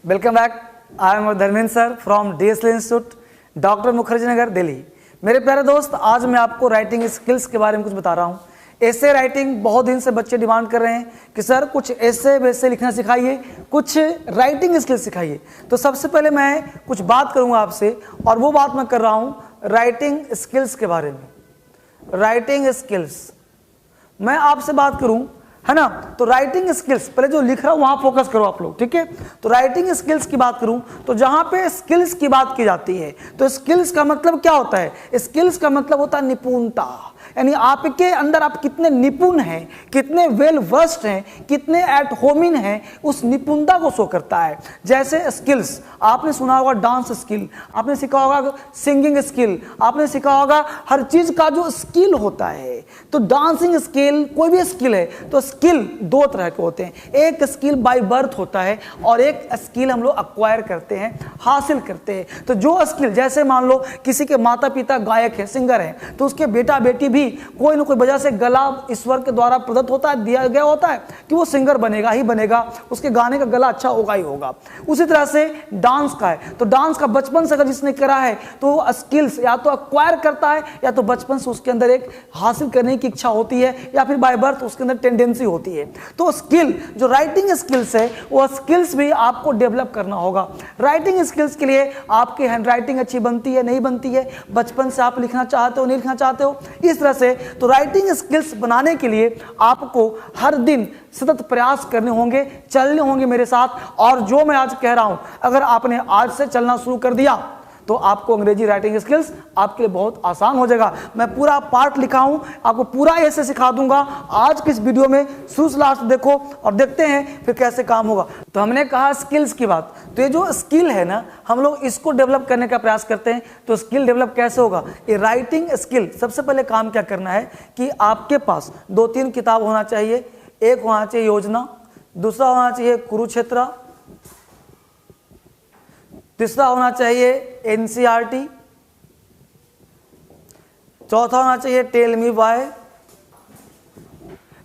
Welcome back. I am Dharmendra sir from DSL institute, doctor Mukherjee Nagar, Delhi. मेरे प्यारे दोस्त, आज मैं आपको राइटिंग स्किल्स के बारे में कुछ बता रहा हूँ। ऐसे राइटिंग बहुत दिन से बच्चे डिमांड कर रहे हैं कि सर कुछ ऐसे वैसे लिखना सिखाइए, कुछ राइटिंग स्किल्स सिखाइए। तो सबसे पहले मैं कुछ बात करूँगा आपसे, और वो बात मैं कर रहा हूँ राइटिंग स्किल्स के बारे में। राइटिंग स्किल्स मैं आपसे बात करूँ, है ना, तो राइटिंग स्किल्स, पहले जो लिख रहा हूं वहां फोकस करो आप लोग, ठीक है। तो राइटिंग स्किल्स की बात करूं तो जहां पे स्किल्स की बात की जाती है, तो स्किल्स का मतलब क्या होता है? स्किल्स का मतलब होता है निपुणता, यानी आपके अंदर आप कितने निपुण हैं, कितने वेल वर्स्ड हैं, कितने एट होमिन हैं, उस निपुणता को शो करता है। जैसे स्किल्स आपने सुना होगा, डांस स्किल आपने सीखा होगा, सिंगिंग स्किल आपने सीखा होगा। हर चीज का जो स्किल होता है, तो डांसिंग स्किल, कोई भी स्किल है, तो स्किल दो तरह के होते हैं। एक स्किल बाय बर्थ होता है और एक स्किल हम लोग अक्वायर करते हैं, हासिल करते हैं। तो जो स्किल, जैसे मान लो किसी के माता पिता गायक है, सिंगर है, तो उसके बेटा बेटी भी कोई ना कोई वजह से गला ईश्वर के द्वारा प्रदत्त होता है, दिया गया होता है कि वो सिंगर बनेगा ही बनेगा, उसके गाने का गला अच्छा होगा ही होगा। उसी तरह से डांस का है, तो डांस का बचपन से अगर जिसने करा है तो वो स्किल्स या तो अक्वायर करता है, या तो बचपन से उसके अंदर एक हासिल करने की इच्छा होती है, या फिर बाय बर्थ उसके अंदर टेंडेंसी होती है। तो स्किल, जो राइटिंग स्किल्स है, वो स्किल्स भी आपको डेवलप करना होगा। राइटिंग स्किल्स के लिए आपकी हैंडराइटिंग अच्छी बनती है, नहीं बनती है, बचपन से आप लिखना चाहते हो, नहीं लिखना चाहते हो, इस तरह से। तो राइटिंग स्किल्स बनाने के लिए आपको हर दिन सतत प्रयास करने होंगे, चलने होंगे मेरे साथ। और जो मैं आज कह रहा हूं, अगर आपने आज से चलना शुरू कर दिया तो आपको अंग्रेजी राइटिंग स्किल्स आपके लिए बहुत आसान हो जाएगा। मैं पूरा पार्ट लिखा हूं, आपको पूरा ऐसे सिखा दूंगा। आज की इस वीडियो में शुरू से लास्ट देखो और देखते हैं फिर कैसे काम होगा। तो हमने कहा स्किल्स की बात, तो ये जो स्किल है ना, हम लोग इसको डेवलप करने का प्रयास करते हैं। तो स्किल डेवलप कैसे होगा? ये राइटिंग स्किल, सबसे पहले काम क्या करना है कि आपके पास 2-3 किताब होना चाहिए। एक होना चाहिए योजना, दूसरा होना चाहिए कुरुक्षेत्र, तीसरा होना चाहिए एनसीईआरटी, चौथा होना चाहिए टेल मी व्हाई।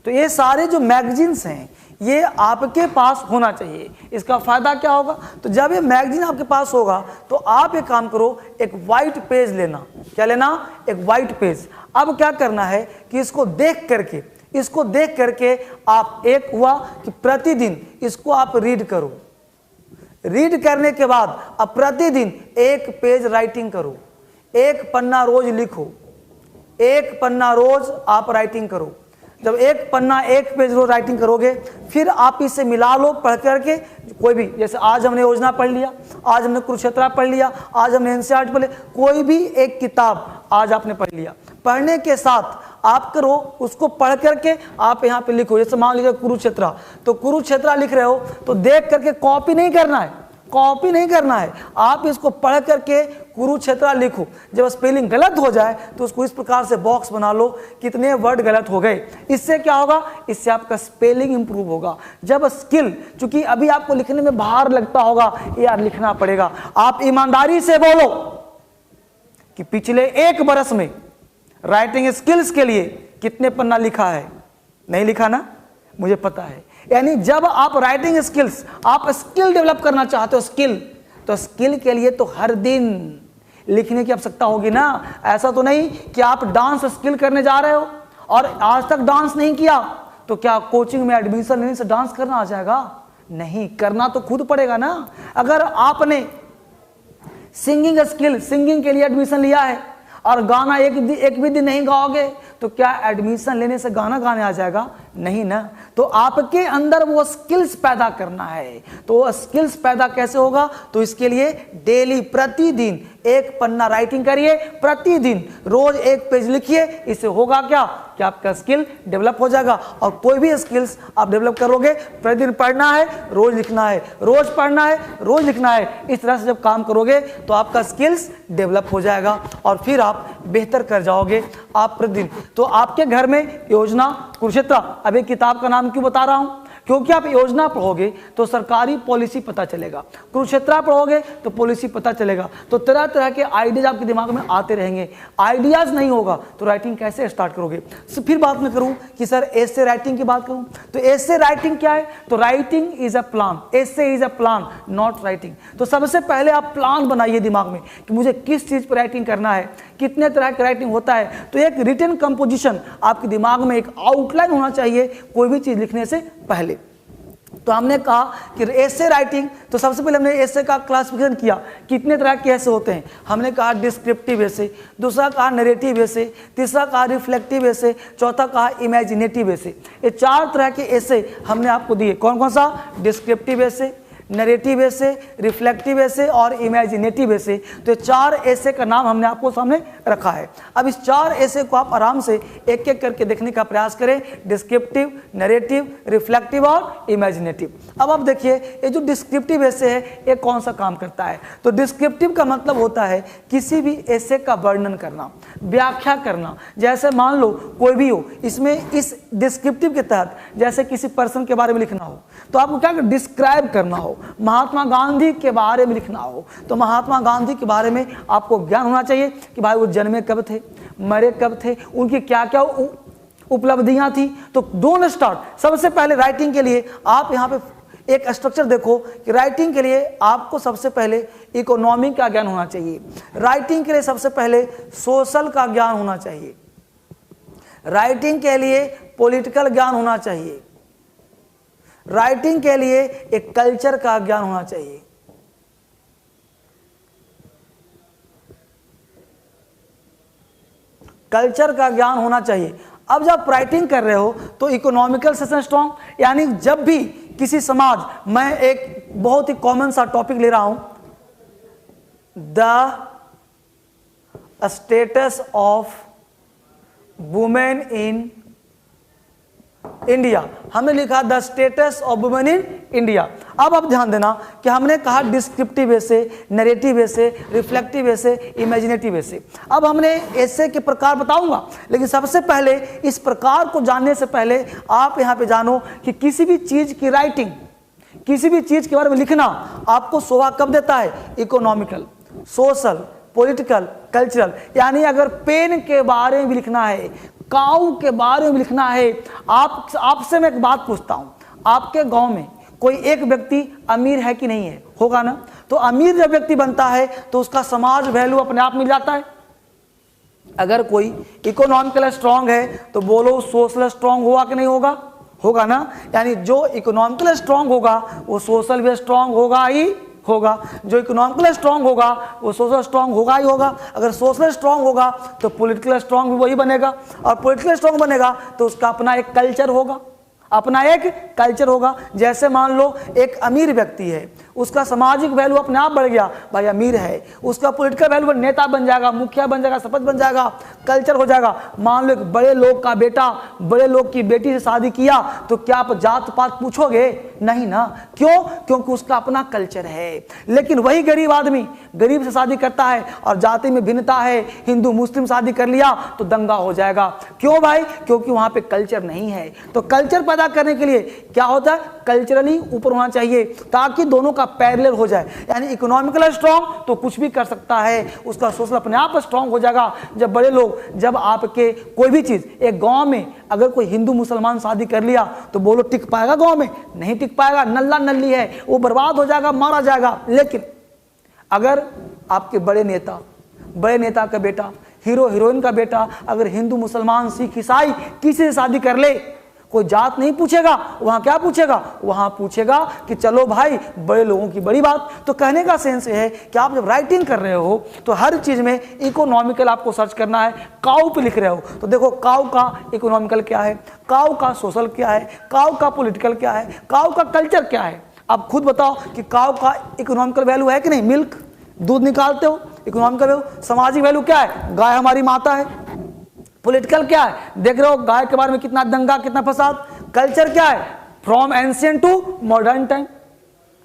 तो ये सारे जो मैगजीन्स हैं ये आपके पास होना चाहिए। इसका फायदा क्या होगा? तो जब ये मैगजीन आपके पास होगा तो आप एक काम करो, एक वाइट पेज लेना। क्या लेना? एक वाइट पेज। अब क्या करना है कि इसको देख करके आप, एक हुआ कि प्रतिदिन इसको आप रीड करो। रीड करने के बाद अब प्रतिदिन एक पेज राइटिंग करो, एक पन्ना रोज लिखो, एक पन्ना रोज आप राइटिंग करो। जब एक पन्ना एक पेज रोज राइटिंग करोगे, फिर आप इसे मिला लो पढ़ करके। कोई भी, जैसे आज हमने योजना पढ़ लिया, आज हमने कुरुक्षेत्र पढ़ लिया, आज हमने एनसीईआरटी पढ़ लिया, कोई भी एक किताब आज आपने पढ़ लिया। पढ़ने के साथ आप करो, उसको पढ़ करके आप यहाँ पे लिखो। जैसे मान लीजिए कुरुक्षेत्र, तो कुरुक्षेत्र लिख रहे हो तो देख करके कॉपी नहीं करना है, कॉपी नहीं करना है, आप इसको पढ़ करके कुरुक्षेत्र लिखो। जब स्पेलिंग गलत हो जाए तो उसको इस प्रकार से बॉक्स बना लो, कितने वर्ड गलत हो गए। इससे क्या होगा? इससे आपका स्पेलिंग इंप्रूव होगा। जब स्किल, चूंकि अभी आपको लिखने में भार लगता होगा, यार लिखना पड़ेगा, आप ईमानदारी से बोलो कि पिछले 1 बरस में राइटिंग स्किल्स के लिए कितने पन्ना लिखा है? नहीं लिखा ना? मुझे पता है। यानी जब आप राइटिंग स्किल्स, आप स्किल डेवलप करना चाहते हो, स्किल, तो स्किल के लिए तो हर दिन लिखने की आवश्यकता होगी ना। ऐसा तो नहीं कि आप डांस स्किल करने जा रहे हो और आज तक डांस नहीं किया, तो क्या कोचिंग में एडमिशन लेने से डांस करना आ जाएगा? नहीं, करना तो खुद पड़ेगा ना। अगर आपने सिंगिंग स्किल, सिंगिंग के लिए एडमिशन लिया है और गाना एक भी दिन नहीं गाओगे, तो क्या एडमिशन लेने से गाना गाने आ जाएगा? नहीं ना। तो आपके अंदर वो स्किल्स पैदा करना है। तो वो स्किल्स पैदा कैसे होगा? तो इसके लिए डेली, प्रतिदिन एक पन्ना राइटिंग करिए, प्रतिदिन रोज एक पेज लिखिए। इससे होगा क्या कि आपका स्किल डेवलप हो जाएगा। और कोई भी स्किल्स आप डेवलप करोगे, प्रतिदिन पढ़ना है, रोज लिखना है, रोज पढ़ना है, रोज लिखना है। इस तरह से जब काम करोगे तो आपका स्किल्स डेवलप हो जाएगा और फिर आप बेहतर कर जाओगे आप प्रतिदिन। तो आपके घर में योजना, कुरुक्षेत्र, अभी किताब का नाम क्यों बता रहा हूं? क्योंकि आप योजना पढ़ोगे तो सरकारी पॉलिसी पता चलेगा, कुरुक्षेत्र पढ़ोगे तो पॉलिसी पता चलेगा, तो तरह तरह के आइडियाज आपके दिमाग में आते रहेंगे। आइडियाज नहीं होगा तो राइटिंग कैसे स्टार्ट करोगे। फिर बात मैं करूं कि सर एसे राइटिंग की बात करूं तो एसे राइटिंग क्या है, तो writing is a plan, essay is a plan not writing. तो सबसे पहले आप प्लान बनाइए दिमाग में कि मुझे किस चीज पर राइटिंग करना है, कितने तरह की राइटिंग होता है। तो एक रिटन कंपोजिशन आपके दिमाग में, एक आउटलाइन होना चाहिए कोई भी चीज लिखने से पहले। तो हमने कहा कि एसे राइटिंग, तो सबसे पहले हमने एसे का क्लासिफिकेशन किया, कितने तरह के ऐसे होते हैं। हमने कहा डिस्क्रिप्टिव एसे, दूसरा कहा नरेटिव एसे, तीसरा कहा रिफ्लेक्टिव एसे, चौथा कहा इमेजिनेटिव एसे। ये 4 तरह के एसे हमने आपको दिए। कौन कौन सा, डिस्क्रिप्टिव एसे, नरेटिव एसे, रिफ्लेक्टिव एसे और इमेजिनेटिव एसे। तो 4 एसे का नाम हमने आपको सामने रखा है। अब इस 4 एसे को आप आराम से एक एक करके देखने का प्रयास करें, डिस्क्रिप्टिव, नरेटिव, रिफ्लेक्टिव और इमेजिनेटिव। अब आप देखिए ये जो डिस्क्रिप्टिव एसे है ये कौन सा काम करता है। तो डिस्क्रिप्टिव का मतलब होता है किसी भी एसे का वर्णन करना, व्याख्या करना। जैसे मान लो कोई भी हो, इसमें इस डिस्क्रिप्टिव के तहत जैसे किसी पर्सन के बारे में लिखना हो तो आपको क्या डिस्क्राइब करना हो। महात्मा गांधी के बारे में लिखना हो तो महात्मा गांधी के बारे में आपको ज्ञान होना चाहिए कि भाई वो जन्मे कब थे, मरे कब थे, उनकी क्या क्या उपलब्धियां थी। तो डोंट स्टार्ट। सबसे पहले राइटिंग के लिए आप यहाँ पे एक स्ट्रक्चर देखो कि राइटिंग के लिए आपको सबसे पहले इकोनॉमी का ज्ञान होना चाहिए, राइटिंग के लिए सबसे पहले सोशल का ज्ञान होना चाहिए, राइटिंग के लिए पॉलिटिकल ज्ञान होना चाहिए, राइटिंग के लिए एक कल्चर का ज्ञान होना चाहिए। कल्चर का ज्ञान होना चाहिए। अब जब राइटिंग कर रहे हो तो इकोनॉमिकल सेशन स्ट्रॉन्ग, यानी जब भी किसी समाज, मैं एक बहुत ही कॉमन सा टॉपिक ले रहा हूं, the status of women in India. हमने लिखा the status of women in India. अब आप ध्यान देना कि हमने कहा डिस्क्रिप्टिव एसे, नरेटिव एसे, रिफ्लेक्टिव एसे, इमेजिनेटिव एसे। अब हमने एसे के प्रकार बताऊंगा, लेकिन सबसे पहले इस प्रकार को जानने से पहले आप यहां पे जानो कि किसी भी चीज की राइटिंग, किसी भी चीज के बारे में लिखना आपको शोभा कब देता है, इकोनॉमिकल, सोशल, पॉलिटिकल, कल्चरल। यानी अगर पेन के बारे में लिखना है, काऊ के बारे में लिखना है, आपसे मैं एक बात पूछता हूं, आपके गांव में कोई एक व्यक्ति अमीर है कि नहीं है, होगा ना। तो अमीर जब व्यक्ति बनता है तो उसका समाज वैल्यू अपने आप मिल जाता है। अगर कोई इकोनॉमिकल स्ट्रांग है तो बोलो सोशल स्ट्रांग होगा कि नहीं होगा, होगा ना। यानी जो इकोनॉमिकल स्ट्रांग होगा वो सोशल भी स्ट्रांग होगा ही होगा, जो इकोनॉमिकल स्ट्रांग होगा वो सोशल स्ट्रांग होगा ही होगा। अगर सोशल स्ट्रांग होगा तो पॉलिटिकल स्ट्रांग भी वही बनेगा, और पॉलिटिकल स्ट्रांग बनेगा तो उसका अपना एक कल्चर होगा, अपना एक कल्चर होगा। जैसे मान लो एक अमीर व्यक्ति है, उसका सामाजिक वैल्यू अपने आप बढ़ गया, भाई अमीर है, उसका पॉलिटिकल वैल्यू नेता बन जाएगा, मुखिया बन जाएगा, सरपंच बन जाएगा, कल्चर हो जाएगा। मान लो एक बड़े लोग का बेटा बड़े लोग की बेटी से शादी किया तो क्या आप जात पात पूछोगे, नहीं ना। क्यों, क्योंकि उसका अपना कल्चर है। लेकिन वही गरीब आदमी गरीब से शादी करता है और जाति में भिन्नता है, हिंदू मुस्लिम शादी कर लिया तो दंगा हो जाएगा। क्यों भाई, क्योंकि वहां पे कल्चर नहीं है। तो कल्चर पैदा करने के लिए क्या होता है, कल्चरली ऊपर होना चाहिए ताकि दोनों का पैरेलल हो जाए। यानी इकोनॉमिकल स्ट्रांग तो कुछ भी कर सकता है, उसका सोशल अपने आप स्ट्रांग हो जाएगा। जब बड़े लोग, जब आपके कोई भी चीज, एक गांव में अगर कोई हिंदू मुसलमान शादी कर लिया तो बोलो टिक पाएगा, गांव में नहीं टिक पाएगा, नल्ला नल्ली है, वो बर्बाद हो जाएगा, मारा जाएगा। लेकिन अगर आपके बड़े नेता का बेटा, हीरो हीरोइन का बेटा अगर हिंदू मुसलमान सिख ईसाई किसी से शादी कर ले, कोई जात नहीं पूछेगा, वहां क्या पूछेगा, वहां पूछेगा कि चलो भाई बड़े लोगों की बड़ी बात। तो कहने का सेंस है कि आप जब राइटिंग कर रहे हो तो हर चीज में इकोनॉमिकल आपको सर्च करना है। काऊ पे लिख रहे हो तो देखो काऊ का इकोनॉमिकल क्या है, काऊ का सोशल क्या है, काऊ का पॉलिटिकल क्या है, काऊ का कल्चर क्या है। आप खुद बताओ कि काऊ का इकोनॉमिकल वैल्यू है कि नहीं, मिल्क, दूध निकालते हो, इकोनॉमिकल वैल्यू। सामाजिक वैल्यू क्या है, गाय हमारी माता है। पॉलिटिकल क्या है, देख रहे हो गाय के बारे में कितना दंगा, कितना फसाद। कल्चर क्या है, from ancient to modern time,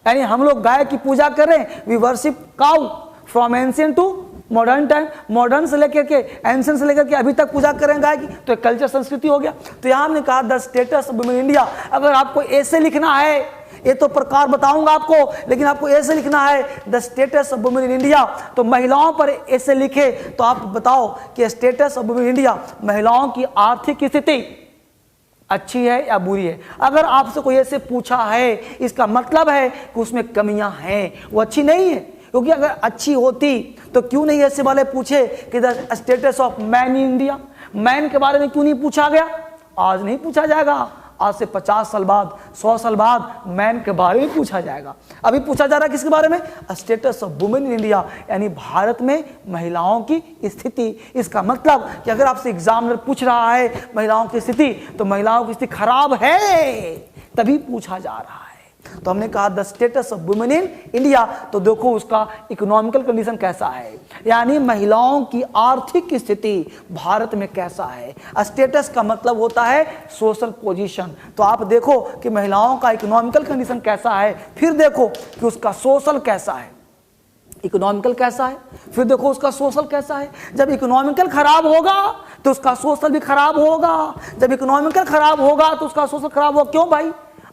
यानी हम लोग गाय की पूजा कर रहे हैं, we worship cow from ancient to modern time, modern से लेकर के एंशिएंट से लेकर के अभी तक पूजा करें गाय की, तो एक कल्चर संस्कृति हो गया। तो यहाँ हमने कहा the status of women in India. अगर आपको ऐसे लिखना है, ये तो प्रकार बताऊंगा आपको, लेकिन आपको ऐसे लिखना है the status of women in India, तो महिलाओं पर ऐसे लिखे तो आप बताओ कि status of women in India, महिलाओं की आर्थिक स्थिति अच्छी है या बुरी है। अगर आपसे कोई ऐसे पूछा है, इसका मतलब है कि उसमें कमियां हैं, वो अच्छी नहीं है। क्योंकि अगर अच्छी होती तो क्यों नहीं ऐसे वाले पूछे कि the status of man in India, man के बारे में क्यों नहीं पूछा गया? आज नहीं पूछा जाएगा, आज से 50 साल बाद, 100 साल बाद मैन के बारे में पूछा जाएगा। अभी पूछा जा रहा है किसके बारे में? Status of women in India, यानी भारत में महिलाओं की स्थिति। इसका मतलब कि अगर आपसे एग्जामिनर पूछ रहा है महिलाओं की स्थिति, तो महिलाओं की स्थिति खराब है तभी पूछा जा रहा है। तो हमने कहा the status of women in India, तो देखो उसका इकोनॉमिकल कंडीशन कैसा है, यानी महिलाओं की आर्थिक स्थिति भारत में कैसा है। स्टेटस का मतलब होता है सोशल पोजीशन। तो आप देखो कि महिलाओं का इकोनॉमिकल कंडीशन कैसा है, फिर देखो कि उसका सोशल कैसा है। इकोनॉमिकल कैसा है, फिर देखो उसका सोशल कैसा है। जब इकोनॉमिकल खराब होगा तो उसका सोशल भी खराब होगा, जब इकोनॉमिकल खराब होगा तो उसका सोशल खराब होगा। क्यों भाई?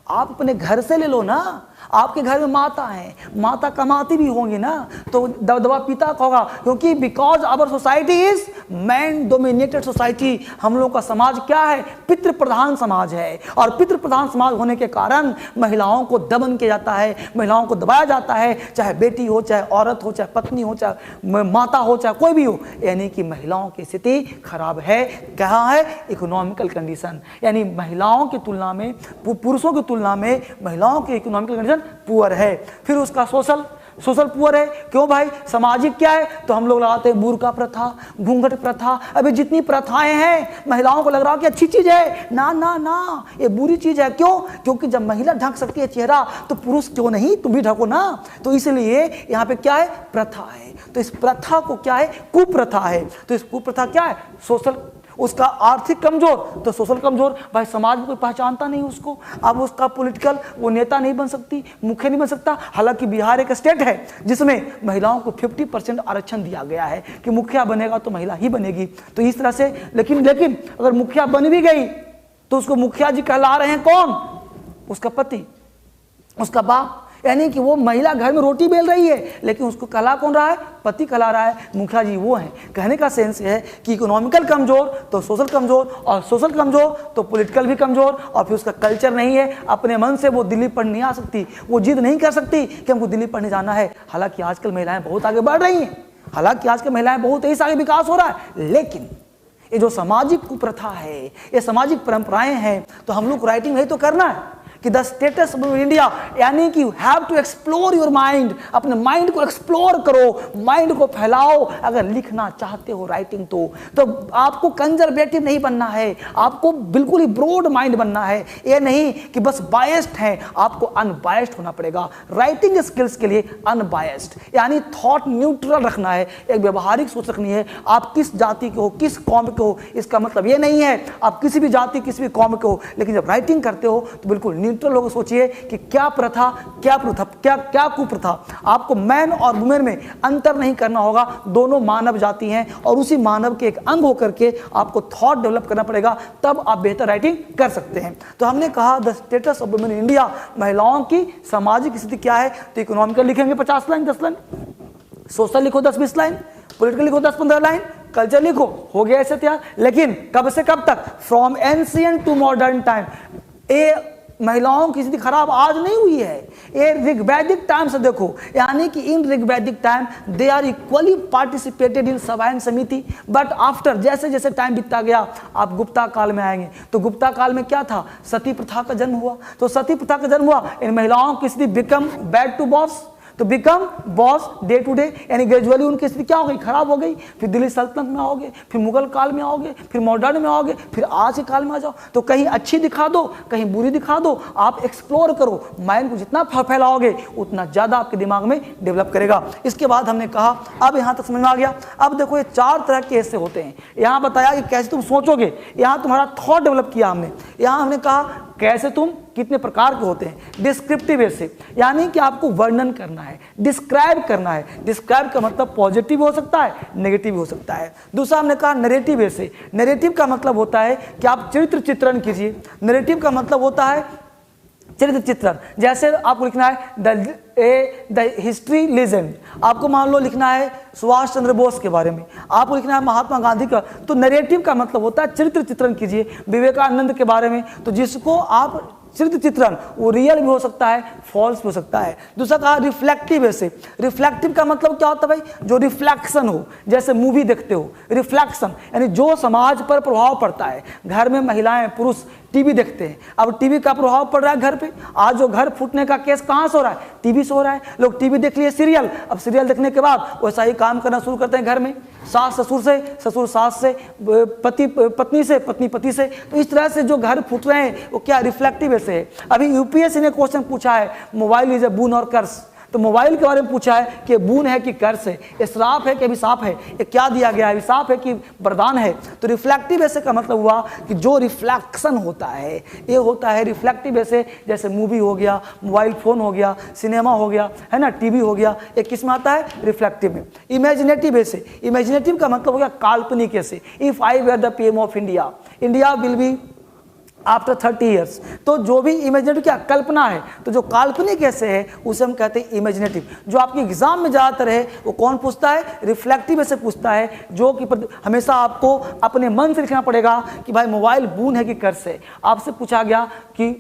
आप अपने घर से ले लो ना, आपके घर में माता है, माता कमाती भी होंगी ना, तो दबदबा पिता का होगा। क्योंकि because our society is man dominated society, हम लोग का समाज क्या है? पितृ प्रधान समाज है। और पितृ प्रधान समाज होने के कारण महिलाओं को दमन किया जाता है, महिलाओं को दबाया जाता है, चाहे बेटी हो, चाहे औरत हो, चाहे पत्नी हो, चाहे माता हो, चाहे कोई भी हो। यानी कि महिलाओं की स्थिति खराब है। क्या है? इकोनॉमिकल कंडीशन, यानी महिलाओं की तुलना में, पुरुषों की तुलना में महिलाओं की इकोनॉमिकल कंडीशन पुअर है। फिर उसका सोशल पुअर है। क्यों भाई? सामाजिक क्या है? तो हम लोग लगाते हैं बुर्का प्रथा, घूंघट प्रथा, अभी जितनी प्रथाएं हैं महिलाओं को लग रहा है कि अच्छी चीज है। ना ना ना, ये बुरी चीज है। क्यों? क्योंकि जब महिला ढक सकती है चेहरा, तो पुरुष क्यों नहीं? तुम भी ढको ना। तो इसलिए यहाँ पे क्या है? प्रथा है। तो इस प्रथा को क्या है? कुप्रथा है। तो इस कुप्रथा क्या है? सोशल। उसका आर्थिक कमजोर तो सोशल कमजोर, भाई समाज में कोई पहचानता नहीं उसको। अब उसका पॉलिटिकल वो नेता नहीं बन सकती, मुखिया नहीं बन सकता। हालांकि बिहार एक स्टेट है जिसमें महिलाओं को 50% आरक्षण दिया गया है कि मुखिया बनेगा तो महिला ही बनेगी। तो इस तरह से लेकिन अगर मुखिया बन भी गई तो उसको मुखिया जी कहला रहे हैं कौन? उसका पति, उसका बाप। यानी कि वो महिला घर में रोटी बेल रही है, लेकिन उसको कहला कौन रहा है? पति कहला रहा है। मुखिया जी वो हैं। कहने का सेंस है कि इकोनॉमिकल कमजोर तो सोशल कमजोर, और सोशल कमजोर तो पॉलिटिकल भी कमजोर, और फिर उसका कल्चर नहीं है। अपने मन से वो दिल्ली पढ़ने नहीं आ सकती, वो जिद नहीं कर सकती कि हमको दिल्ली पढ़ने जाना है। हालांकि आजकल महिलाएं बहुत आगे बढ़ रही हैं, हालांकि आजकल महिलाएं बहुत तेजी से आगे विकास हो रहा है। लेकिन ये जो सामाजिक कुप्रथा है, ये सामाजिक परंपराएं हैं, तो हम लोग राइटिंग नहीं तो करना है कि द स्टेटस ऑफ इंडिया, यानी कि you have to explore your mind. अपने माइंड को एक्सप्लोर करो, माइंड को फैलाओ। अगर लिखना चाहते हो राइटिंग तो आपको कंजर्वेटिव नहीं बनना है, आपको बिल्कुल ही ब्रॉड माइंड बनना है। ये नहीं कि बस बायस्ड है, आपको अनबायस्ड होना पड़ेगा। राइटिंग स्किल्स के लिए अनबायस्ड, यानी थॉट न्यूट्रल रखना है, एक व्यवहारिक सोच रखनी है। आप किस जाति के हो, किस कौम के हो, इसका मतलब ये नहीं है आप किसी भी जाति, किसी भी कौम के हो, लेकिन जब राइटिंग करते हो तो बिल्कुल न्यूट्रल लोग सोचिए कि क्या प्रथा, क्या कुप्रथा। आपको मैन और वुमेन में अंतर नहीं करना होगा, दोनों मानव जाति हैं और उसी मानव के एक अंग होकर के आपको थॉट डेवलप करना पड़ेगा, तब आप बेहतर राइटिंग कर सकते हैं। तो हमने कहा the status of women in India, महिलाओं की सामाजिक स्थिति क्या है। तो इकोनॉमिकल लिखेंगे 50 लाइन 10 लाइन, सोशल लिखो 10-20 लाइन, पॉलिटिकल लिखो 10-15 लाइन, कल्चर लिखो, हो गया ऐसे तैयार। लेकिन कब से कब तक? From ancient to modern time. ये महिलाओं की स्थिति खराब आज नहीं हुई है, ये ऋग्वैदिक टाइम से देखो, यानी कि in Rigvedic time they are equally participated in sabha and समिति। बट आफ्टर जैसे जैसे टाइम बीतता गया, आप गुप्ता काल में आएंगे तो गुप्ता काल में क्या था? सती प्रथा का जन्म हुआ। तो सती प्रथा का जन्म हुआ, इन महिलाओं की स्थिति बिकम बैड टू बॉस, तो become worse day to day, यानी ग्रेजुअली उनकी स्थिति क्या हो गई? खराब हो गई। फिर दिल्ली सल्तनत में आओगे, फिर मुगल काल में आओगे, फिर मॉडर्न में आओगे, फिर आज के काल में आ जाओ। तो कहीं अच्छी दिखा दो, कहीं बुरी दिखा दो, आप एक्सप्लोर करो। माइंड को जितना फैलाओगे उतना ज़्यादा आपके दिमाग में डेवलप करेगा। इसके बाद हमने कहा, अब यहाँ तक समझ में आ गया। अब देखो ये 4 तरह के ऐसे होते हैं। यहाँ बताया कि कैसे तुम सोचोगे, यहाँ तुम्हारा थॉट डेवलप किया हमने। यहाँ हमने कहा कैसे तुम कितने प्रकार के होते हैं। डिस्क्रिप्टिव वे से यानी कि आपको वर्णन करना है, डिस्क्राइब करना है। डिस्क्राइब का मतलब पॉजिटिव हो सकता है, नेगेटिव हो सकता है। दूसरा हमने कहा नरेटिव वे से। नरेटिव का मतलब होता है कि आप चरित्र चित्रण कीजिए। नरेटिव का मतलब होता है चरित्र चित्रण। जैसे आपको लिखना है द हिस्ट्री लेजेंड, आपको मान लो लिखना है सुभाष चंद्र बोस के बारे में, आपको लिखना है महात्मा गांधी का, तो नरेटिव का मतलब होता है चरित्र चित्रण कीजिए। विवेकानंद के बारे में, तो जिसको आप चरित्र चित्रण, वो रियल भी हो सकता है, फॉल्स भी हो सकता है। दूसरा कहा रिफ्लेक्टिव ऐसे। रिफ्लेक्टिव का मतलब क्या होता है भाई, जो रिफ्लेक्शन हो, जैसे मूवी देखते हो, रिफ्लेक्शन यानी जो समाज पर प्रभाव पड़ता है। घर में महिलाएं पुरुष टीवी देखते हैं, अब टीवी का प्रभाव पड़ रहा है घर पे। आज जो घर फूटने का केस कहाँ से हो रहा है, टीवी से हो रहा है। लोग टीवी देख लिए सीरियल, अब सीरियल देखने के बाद वैसा ही काम करना शुरू करते हैं घर में, सास ससुर से, ससुर सास से, पति पत्नी से, पत्नी पति से। तो इस तरह से जो घर फूट रहे हैं वो क्या रिफ्लेक्टिव ऐसे है। अभी यूपीएससी ने क्वेश्चन पूछा है mobile is a boon or कर्स, तो मोबाइल के बारे में पूछा है कि बून है कि कर्स है, ये श्राप है कि अभिशाप है, ये क्या दिया गया है, अभिशाप है कि वरदान है। तो रिफ्लेक्टिव ऐसे का मतलब हुआ कि जो रिफ्लेक्शन होता है ये होता है रिफ्लेक्टिव ऐसे। जैसे मूवी हो गया, मोबाइल फोन हो गया, सिनेमा हो गया, है ना, टीवी हो गया, ये किस में आता है, रिफ्लेक्टिव में। इमेजिनेटिव ऐसे। इमेजिनेटिव का मतलब हो गया काल्पनिक ऐसे। If I were the PM of India, India will be after 30 years, तो जो भी इमेजिनेटिव क्या कल्पना है, तो जो काल्पनिक ऐसे है उसे हम कहते हैं इमेजिनेटिव। जो आपके एग्जाम में ज़्यादातर है वो कौन पूछता है, रिफ्लेक्टिव ऐसे पूछता है, जो कि हमेशा आपको अपने मन से लिखना पड़ेगा कि भाई मोबाइल बून है कि कर्स है। आपसे पूछा गया कि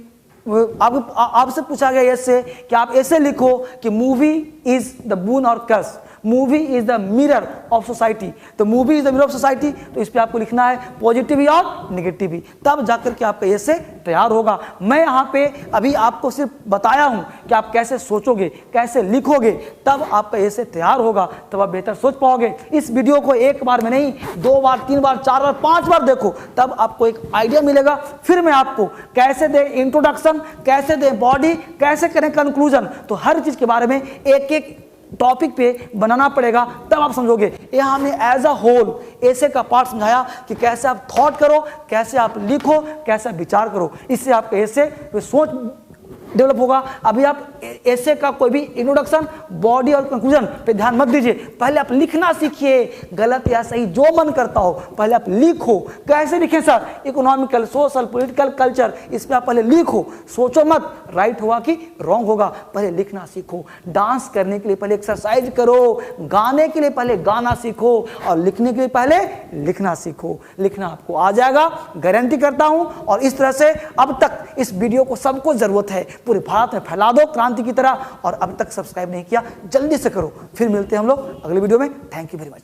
आपसे पूछा गया ऐसे कि आप ऐसे लिखो कि movie is the boon or curse, movie is the mirror of society. तो movie is the mirror of society, तो इस पे आपको लिखना है पॉजिटिव और नेगेटिव, तब जाकर के आपका ऐसे तैयार होगा। मैं यहाँ पे अभी आपको सिर्फ बताया हूँ कि आप कैसे सोचोगे, कैसे लिखोगे, तब आपका ऐसे तैयार होगा, तब आप बेहतर सोच पाओगे। इस वीडियो को एक बार में नहीं, 2 बार, 3 बार, 4 बार, 5 बार देखो, तब आपको एक आइडिया मिलेगा। फिर मैं आपको कैसे दें इंट्रोडक्शन, कैसे दें बॉडी, कैसे करें कंक्लूजन, तो हर चीज के बारे में एक एक टॉपिक पे बनाना पड़ेगा, तब आप समझोगे। ये हमने एज अ होल ऐसे का पार्ट समझाया कि कैसे आप थॉट करो, कैसे आप लिखो, कैसे आप विचार करो, इससे आपके ऐसे सोच डेवलप होगा। अभी आप ऐसे का कोई भी इंट्रोडक्शन, बॉडी और कंक्लूजन पे ध्यान मत दीजिए, पहले आप लिखना सीखिए। गलत या सही जो मन करता हो, पहले आप लिखो। कैसे लिखें sir, economical, social, political, culture, इस पे आप पहले लिखो, सोचो मत राइट होगा कि रॉन्ग होगा, पहले लिखना सीखो। डांस करने के लिए पहले एक्सरसाइज करो, गाने के लिए पहले गाना सीखो, और लिखने के लिए पहले लिखना सीखो। लिखना आपको आ जाएगा, गारंटी करता हूं। और इस तरह से अब तक इस वीडियो को सबको जरूरत है, पूरे भारत में फैला दो क्रांति की तरह। और अब तक सब्सक्राइब नहीं किया, जल्दी से करो। फिर मिलते हैं हम लोग अगले वीडियो में। Thank you very much.